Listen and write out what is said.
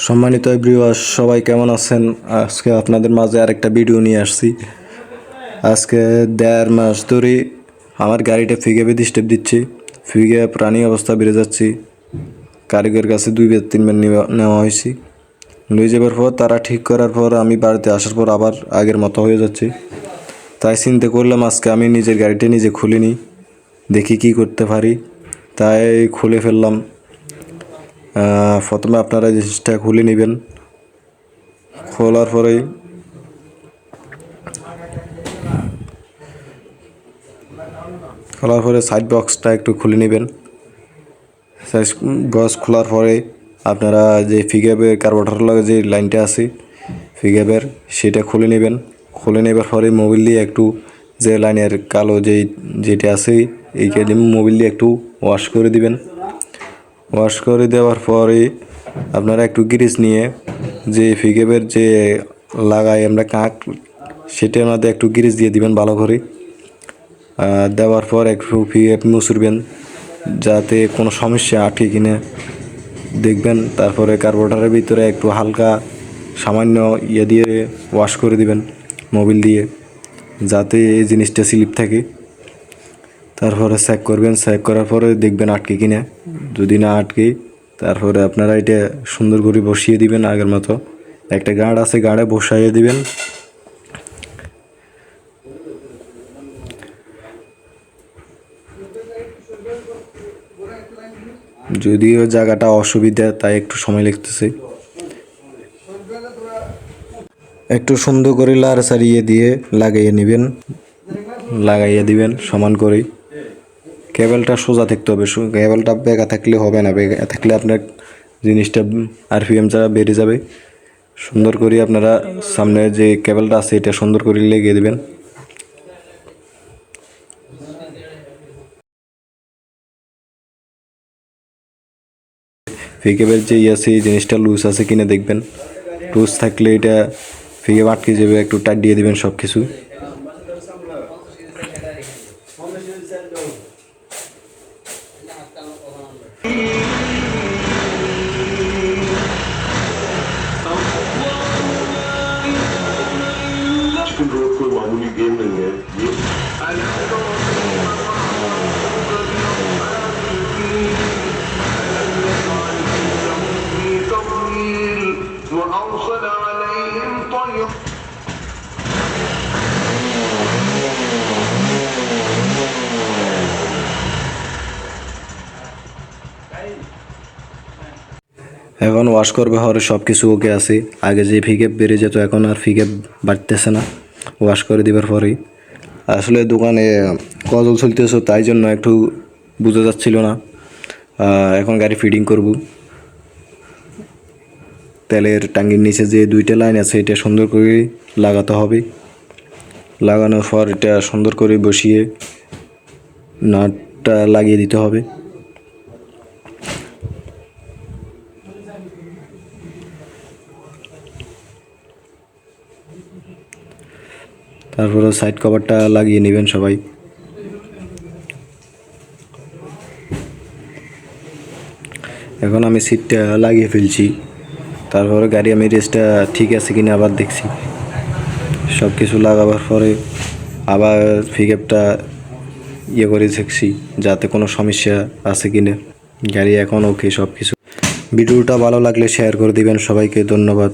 সম্মানিত ভিউয়ার্স, সবাই কেমন আছেন? আজকে আপনাদের মাঝে আরেকটা ভিডিও নিয়ে আসছি। আজকে 1.5 মাস ধরে আমার গাড়িটা ফিগাবে স্টেপ দিচ্ছি। ফিগে প্রাণী অবস্থা বেড়ে যাচ্ছি। কারিগর কাছে 2-3 বার নেওয়া হয়েছি। নিয়ে যাবার পর তারা ঠিক করার পর আমি বাড়িতে আসার পর আবার আগের মতো হয়ে যাচ্ছে। তাই চিন্তা করলাম আজকে আমি নিজের গাড়িটা নিজে খুলিনি, দেখি কি করতে পারি। তাই খুলে ফেললাম। প্রথমে আপনারা জিনিসটা খুলে নেবেন। খোলার পরে সাইড বক্সটা একটু খুলে নেবেন। সাইড বক্স খোলার পরে আপনারা যে ফিগাবের কার্বোরেটর লাগে যে লাইনটা আছে ফিগাবের, সেটা খুলে নেবেন। খুলে নেবার পরে মোবিল দিয়ে একটু যে লাইনের কালো যেটা আছে এইখানে মোবিল দিয়ে একটু ওয়াশ করে দিবেন। ওয়াশ করে দেওয়ার পরে আপনারা একটু গ্রিজ নিয়ে যে ফিগাবের যে লাগাই আমরা কাক, সেটার মধ্যে একটু গ্রিজ দিয়ে দিবেন ভালো করে। দেওয়ার পর একটু ফিগাব মুছবেন যাতে কোনো সমস্যা আটকে কিনা দেখবেন। তারপরে কার্বোরেটরের ভিতরে একটু হালকা সামান্য দিয়ে ওয়াশ করে দিবেন মোবিল দিয়ে, যাতে এই জিনিসটা স্লিপ থাকে। তারপরে চেক করবেন, চেক করার পরে দেখবেন আটকে কিনা। যদি না আটকে তারপরে আপনারা এটা সুন্দর করে বসিয়ে দিবেন। আগের মতো একটা গার্ড আছে, গার্ডে বসাইয়ে দিবেন। যদিও জায়গাটা অসুবিধা, তাই একটু সময় লাগতেছে। একটু সুন্দর করে লাড় ছাড়িয়ে দিয়ে লাগাইয়ে দিবেন সমান করে। কেবলটা সোজা থাকতে হবে, কেবলটা বেঁকা থাকলে হবে না। বেঁকা থাকলে আপনার জিনিসটা আরপিএম ছাড়া বেড়ে যাবে। সুন্দর করে আপনারা সামনে যে কেবলটা আছে এটা সুন্দর করে লেগে দেবেন। ফিকেবের যে আছে এই জিনিসটা লুজ আছে কিনা দেখবেন। লুজ থাকলে এটা ফিকে আটকে যাবে, একটু টাইট দিয়ে দিবেন সব কিছু। कोई मामूली गेम नहीं है ये। وأرسل عليهم طير এখন ওয়াশ করবে হরে সব কিছু ওকে আছে। আগে যে ফিকেপ বেড়ে যেত এখন আর ফিকেপ বাড়তেছে না ওয়াশ করে দিবার পরেই। আসলে দোকানে কজল চলতেছে, তাই জন্য একটু বোঝা যাচ্ছিল না। এখন গাড়ি ফিটিং করব। তেলের টাঙ্গির নিচে যে 2টা লাইন আছে এটা সুন্দর করে লাগাতে হবে। লাগানোর পর এটা সুন্দর করে বসিয়ে নাটটা লাগিয়ে দিতে হবে। তারপরে সাইড কভারটা লাগিয়ে নেবেন সবাই। এখন আমি সিটটা লাগিয়ে ফেলছি। তারপরে গাড়ি আমি রেসটা ঠিক আছে কিনা আবার দেখছি। সব কিছু লাগাবার পরে আবার পিকআপটা করে দেখছি যাতে কোনো সমস্যা আছে কিনা। গাড়ি এখন ওকে সব কিছু। ভিডিওটা ভালো লাগলে শেয়ার করে দিবেন। সবাইকে ধন্যবাদ।